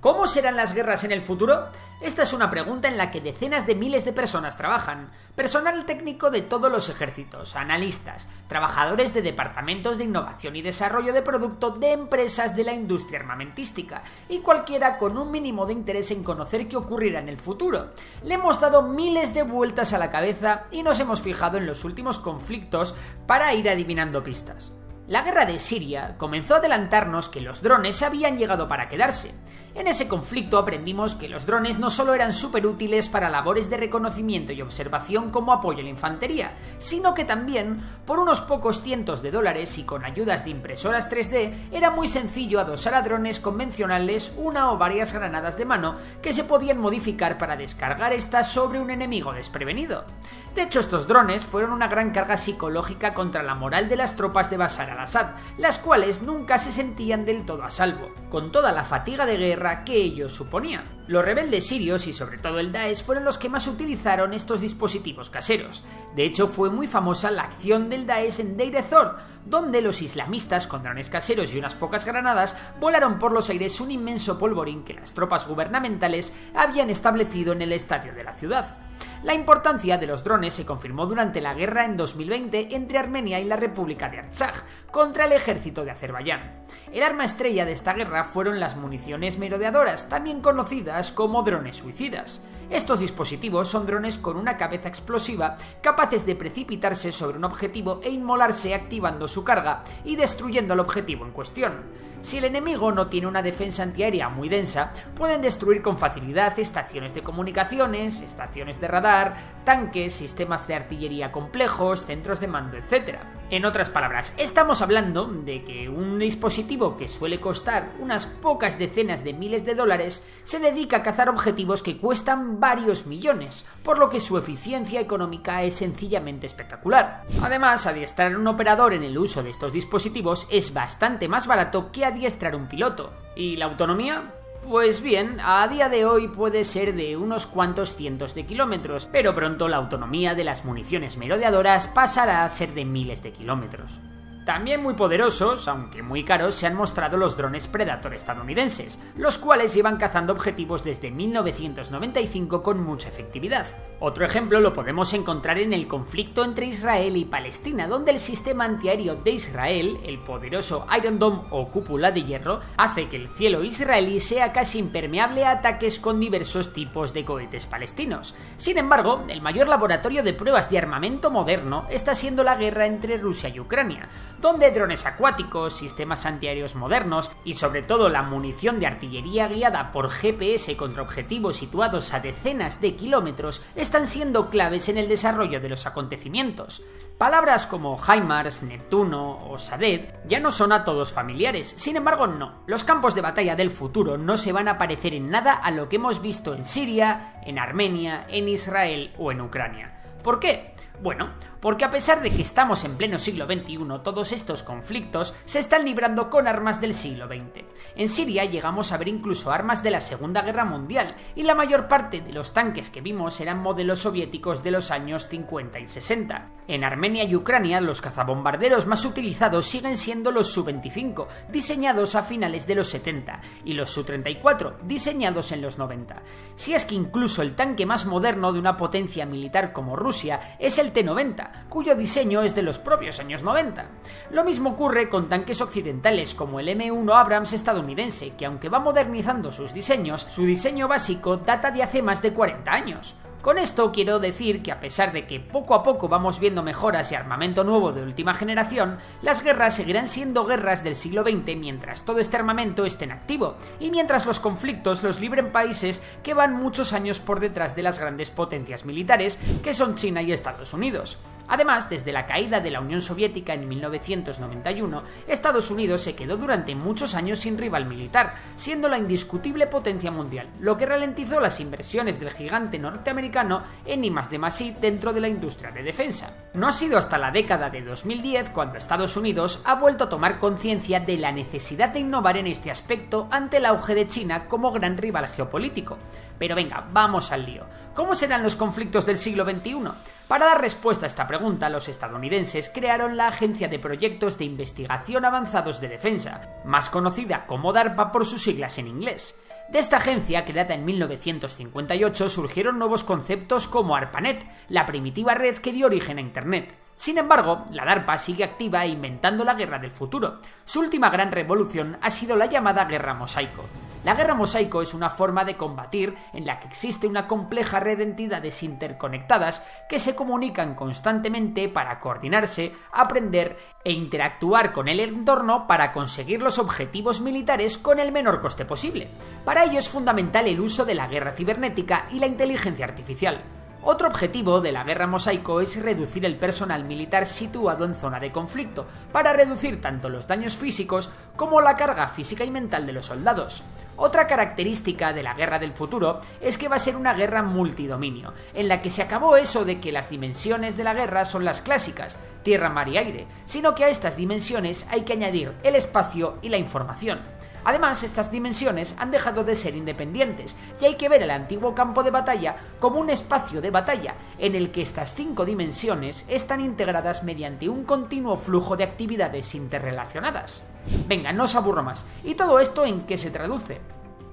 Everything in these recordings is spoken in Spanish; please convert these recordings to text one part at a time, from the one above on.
¿Cómo serán las guerras en el futuro? Esta es una pregunta en la que decenas de miles de personas trabajan. Personal técnico de todos los ejércitos, analistas, trabajadores de departamentos de innovación y desarrollo de producto de empresas de la industria armamentística y cualquiera con un mínimo de interés en conocer qué ocurrirá en el futuro. Le hemos dado miles de vueltas a la cabeza y nos hemos fijado en los últimos conflictos para ir adivinando pistas. La guerra de Siria comenzó a adelantarnos que los drones habían llegado para quedarse. En ese conflicto aprendimos que los drones no solo eran súper útiles para labores de reconocimiento y observación como apoyo a la infantería, sino que también, por unos pocos cientos de dólares y con ayudas de impresoras 3D, era muy sencillo adosar a drones convencionales una o varias granadas de mano que se podían modificar para descargar estas sobre un enemigo desprevenido. De hecho, estos drones fueron una gran carga psicológica contra la moral de las tropas de Bashar al-Assad, las cuales nunca se sentían del todo a salvo, con toda la fatiga de guerra que ellos suponían. Los rebeldes sirios y sobre todo el Daesh fueron los que más utilizaron estos dispositivos caseros. De hecho, fue muy famosa la acción del Daesh en Deir ez-Zor, donde los islamistas con drones caseros y unas pocas granadas volaron por los aires un inmenso polvorín que las tropas gubernamentales habían establecido en el estadio de la ciudad. La importancia de los drones se confirmó durante la guerra en 2020 entre Armenia y la República de Artsaj contra el ejército de Azerbaiyán. El arma estrella de esta guerra fueron las municiones merodeadoras, también conocidas como drones suicidas. Estos dispositivos son drones con una cabeza explosiva capaces de precipitarse sobre un objetivo e inmolarse activando su carga y destruyendo el objetivo en cuestión. Si el enemigo no tiene una defensa antiaérea muy densa, pueden destruir con facilidad estaciones de comunicaciones, estaciones de radar, tanques, sistemas de artillería complejos, centros de mando, etc. En otras palabras, estamos hablando de que un dispositivo que suele costar unas pocas decenas de miles de dólares se dedica a cazar objetivos que cuestan varios millones, por lo que su eficiencia económica es sencillamente espectacular. Además, adiestrar a un operador en el uso de estos dispositivos es bastante más barato que adiestrar un piloto. ¿Y la autonomía? Pues bien, a día de hoy puede ser de unos cuantos cientos de kilómetros, pero pronto la autonomía de las municiones merodeadoras pasará a ser de miles de kilómetros. También muy poderosos, aunque muy caros, se han mostrado los drones Predator estadounidenses, los cuales llevan cazando objetivos desde 1995 con mucha efectividad. Otro ejemplo lo podemos encontrar en el conflicto entre Israel y Palestina, donde el sistema antiaéreo de Israel, el poderoso Iron Dome o cúpula de hierro, hace que el cielo israelí sea casi impermeable a ataques con diversos tipos de cohetes palestinos. Sin embargo, el mayor laboratorio de pruebas de armamento moderno está siendo la guerra entre Rusia y Ucrania, donde drones acuáticos, sistemas antiaéreos modernos y sobre todo la munición de artillería guiada por GPS contra objetivos situados a decenas de kilómetros están siendo claves en el desarrollo de los acontecimientos. Palabras como HIMARS, Neptuno o Saded ya no son a todos familiares, sin embargo no, los campos de batalla del futuro no se van a parecer en nada a lo que hemos visto en Siria, en Armenia, en Israel o en Ucrania. ¿Por qué? Bueno, porque a pesar de que estamos en pleno siglo XXI, todos estos conflictos se están librando con armas del siglo XX. En Siria llegamos a ver incluso armas de la Segunda Guerra Mundial, y la mayor parte de los tanques que vimos eran modelos soviéticos de los años 50 y 60. En Armenia y Ucrania, los cazabombarderos más utilizados siguen siendo los Su-25, diseñados a finales de los 70, y los Su-34, diseñados en los 90. Si es que incluso el tanque más moderno de una potencia militar como Rusia es el T-90, cuyo diseño es de los propios años 90. Lo mismo ocurre con tanques occidentales como el M1 Abrams estadounidense, que aunque va modernizando sus diseños, su diseño básico data de hace más de 40 años. Con esto quiero decir que a pesar de que poco a poco vamos viendo mejoras y armamento nuevo de última generación, las guerras seguirán siendo guerras del siglo XX mientras todo este armamento esté en activo, y mientras los conflictos los libren países que van muchos años por detrás de las grandes potencias militares, que son China y Estados Unidos. Además, desde la caída de la Unión Soviética en 1991, Estados Unidos se quedó durante muchos años sin rival militar, siendo la indiscutible potencia mundial, lo que ralentizó las inversiones del gigante norteamericano en I+D+I dentro de la industria de defensa. No ha sido hasta la década de 2010 cuando Estados Unidos ha vuelto a tomar conciencia de la necesidad de innovar en este aspecto ante el auge de China como gran rival geopolítico. Pero venga, vamos al lío. ¿Cómo serán los conflictos del siglo XXI? Para dar respuesta a esta pregunta, los estadounidenses crearon la Agencia de Proyectos de Investigación Avanzados de Defensa, más conocida como DARPA por sus siglas en inglés. De esta agencia, creada en 1958, surgieron nuevos conceptos como ARPANET, la primitiva red que dio origen a Internet. Sin embargo, la DARPA sigue activa e inventando la guerra del futuro. Su última gran revolución ha sido la llamada Guerra Mosaico. La Guerra Mosaico es una forma de combatir en la que existe una compleja red de entidades interconectadas que se comunican constantemente para coordinarse, aprender e interactuar con el entorno para conseguir los objetivos militares con el menor coste posible. Para ello es fundamental el uso de la guerra cibernética y la inteligencia artificial. Otro objetivo de la Guerra Mosaico es reducir el personal militar situado en zona de conflicto, para reducir tanto los daños físicos como la carga física y mental de los soldados. Otra característica de la guerra del futuro es que va a ser una guerra multidominio, en la que se acabó eso de que las dimensiones de la guerra son las clásicas, tierra, mar y aire, sino que a estas dimensiones hay que añadir el espacio y la información. Además, estas dimensiones han dejado de ser independientes y hay que ver el antiguo campo de batalla como un espacio de batalla en el que estas 5 dimensiones están integradas mediante un continuo flujo de actividades interrelacionadas. Venga, no os aburro más. ¿Y todo esto en qué se traduce?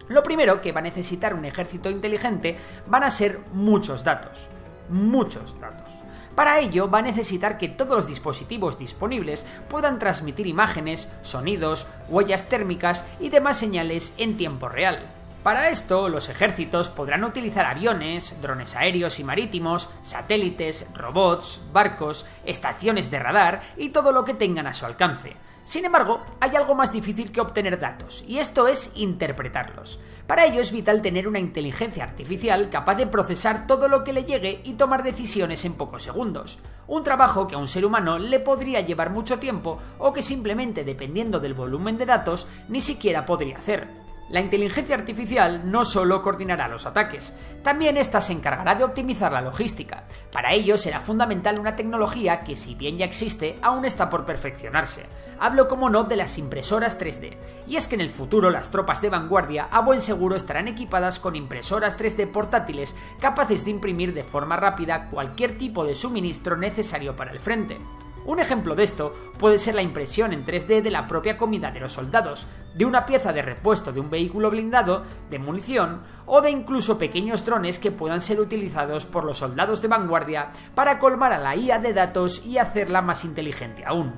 Lo primero que va a necesitar un ejército inteligente van a ser muchos datos. Muchos datos. Para ello va a necesitar que todos los dispositivos disponibles puedan transmitir imágenes, sonidos, huellas térmicas y demás señales en tiempo real. Para esto, los ejércitos podrán utilizar aviones, drones aéreos y marítimos, satélites, robots, barcos, estaciones de radar y todo lo que tengan a su alcance. Sin embargo, hay algo más difícil que obtener datos, y esto es interpretarlos. Para ello es vital tener una inteligencia artificial capaz de procesar todo lo que le llegue y tomar decisiones en pocos segundos. Un trabajo que a un ser humano le podría llevar mucho tiempo o que simplemente, dependiendo del volumen de datos, ni siquiera podría hacer. La inteligencia artificial no solo coordinará los ataques, también ésta se encargará de optimizar la logística. Para ello será fundamental una tecnología que, si bien ya existe, aún está por perfeccionarse. Hablo, como no, de las impresoras 3D. Y es que en el futuro las tropas de vanguardia a buen seguro estarán equipadas con impresoras 3D portátiles capaces de imprimir de forma rápida cualquier tipo de suministro necesario para el frente. Un ejemplo de esto puede ser la impresión en 3D de la propia comida de los soldados, de una pieza de repuesto de un vehículo blindado, de munición o de incluso pequeños drones que puedan ser utilizados por los soldados de vanguardia para colmar a la IA de datos y hacerla más inteligente aún.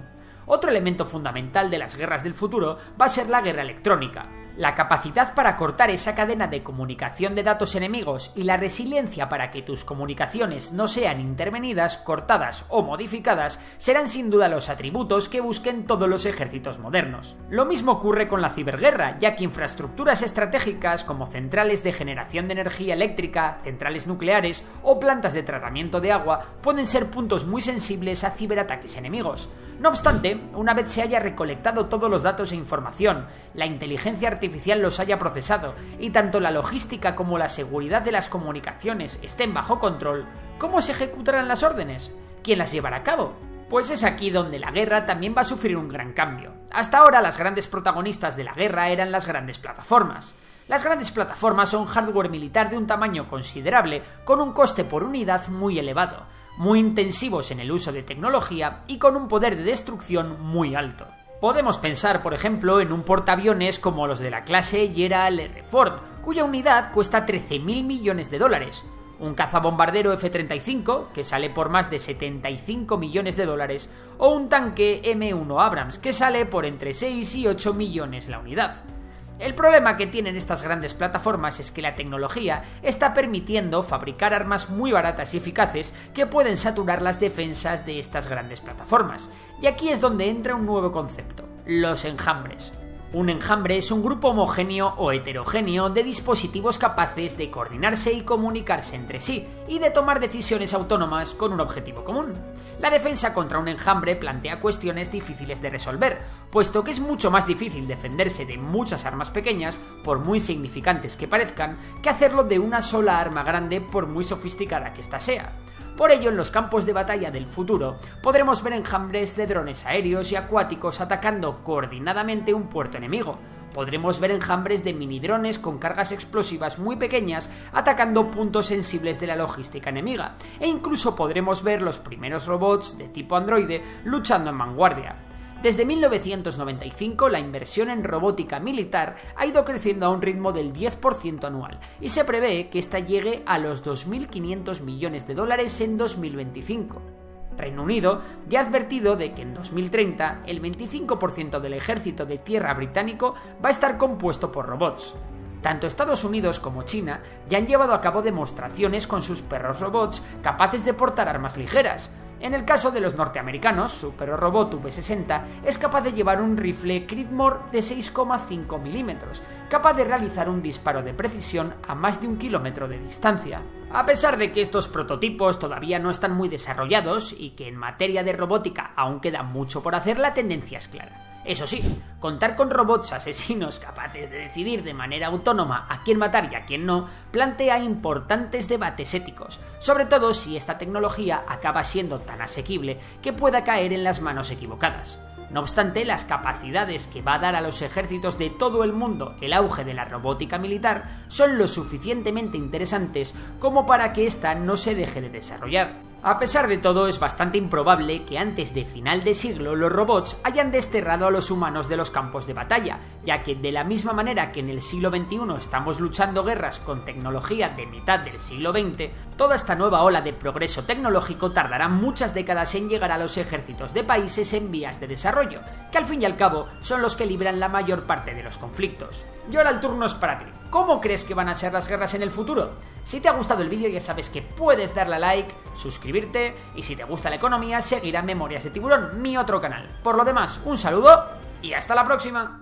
Otro elemento fundamental de las guerras del futuro va a ser la guerra electrónica. La capacidad para cortar esa cadena de comunicación de datos enemigos y la resiliencia para que tus comunicaciones no sean intervenidas, cortadas o modificadas serán sin duda los atributos que busquen todos los ejércitos modernos. Lo mismo ocurre con la ciberguerra, ya que infraestructuras estratégicas como centrales de generación de energía eléctrica, centrales nucleares o plantas de tratamiento de agua pueden ser puntos muy sensibles a ciberataques enemigos. No obstante, una vez se haya recolectado todos los datos e información, la inteligencia artificial los haya procesado y tanto la logística como la seguridad de las comunicaciones estén bajo control, ¿cómo se ejecutarán las órdenes? ¿Quién las llevará a cabo? Pues es aquí donde la guerra también va a sufrir un gran cambio. Hasta ahora las grandes protagonistas de la guerra eran las grandes plataformas. Las grandes plataformas son hardware militar de un tamaño considerable con un coste por unidad muy elevado, muy intensivos en el uso de tecnología y con un poder de destrucción muy alto. Podemos pensar, por ejemplo, en un portaaviones como los de la clase Gerald R. Ford, cuya unidad cuesta 13.000 millones de dólares, un cazabombardero F-35, que sale por más de 75 millones de dólares, o un tanque M1 Abrams, que sale por entre 6 y 8 millones la unidad. El problema que tienen estas grandes plataformas es que la tecnología está permitiendo fabricar armas muy baratas y eficaces que pueden saturar las defensas de estas grandes plataformas. Y aquí es donde entra un nuevo concepto: los enjambres. Un enjambre es un grupo homogéneo o heterogéneo de dispositivos capaces de coordinarse y comunicarse entre sí y de tomar decisiones autónomas con un objetivo común. La defensa contra un enjambre plantea cuestiones difíciles de resolver, puesto que es mucho más difícil defenderse de muchas armas pequeñas, por muy significantes que parezcan, que hacerlo de una sola arma grande, por muy sofisticada que ésta sea. Por ello, en los campos de batalla del futuro, podremos ver enjambres de drones aéreos y acuáticos atacando coordinadamente un puerto enemigo. Podremos ver enjambres de minidrones con cargas explosivas muy pequeñas atacando puntos sensibles de la logística enemiga. E incluso podremos ver los primeros robots de tipo androide luchando en vanguardia. Desde 1995 la inversión en robótica militar ha ido creciendo a un ritmo del 10% anual y se prevé que esta llegue a los 2.500 millones de dólares en 2025. Reino Unido ya ha advertido de que en 2030 el 25% del ejército de tierra británico va a estar compuesto por robots. Tanto Estados Unidos como China ya han llevado a cabo demostraciones con sus perros robots capaces de portar armas ligeras. En el caso de los norteamericanos, su perro robot V60 es capaz de llevar un rifle Creedmoor de 6,5 milímetros, capaz de realizar un disparo de precisión a más de 1 kilómetro de distancia. A pesar de que estos prototipos todavía no están muy desarrollados y que en materia de robótica aún queda mucho por hacer, la tendencia es clara. Eso sí, contar con robots asesinos capaces de decidir de manera autónoma a quién matar y a quién no plantea importantes debates éticos, sobre todo si esta tecnología acaba siendo tan asequible que pueda caer en las manos equivocadas. No obstante, las capacidades que va a dar a los ejércitos de todo el mundo el auge de la robótica militar son lo suficientemente interesantes como para que ésta no se deje de desarrollar. A pesar de todo, es bastante improbable que antes de final de siglo los robots hayan desterrado a los humanos de los campos de batalla, ya que de la misma manera que en el siglo XXI estamos luchando guerras con tecnología de mitad del siglo XX, toda esta nueva ola de progreso tecnológico tardará muchas décadas en llegar a los ejércitos de países en vías de desarrollo, que al fin y al cabo son los que libran la mayor parte de los conflictos. Y ahora el turno es para ti. ¿Cómo crees que van a ser las guerras en el futuro? Si te ha gustado el vídeo ya sabes que puedes darle a like, suscribirte y si te gusta la economía seguir a Memorias de Tiburón, mi otro canal. Por lo demás, un saludo y hasta la próxima.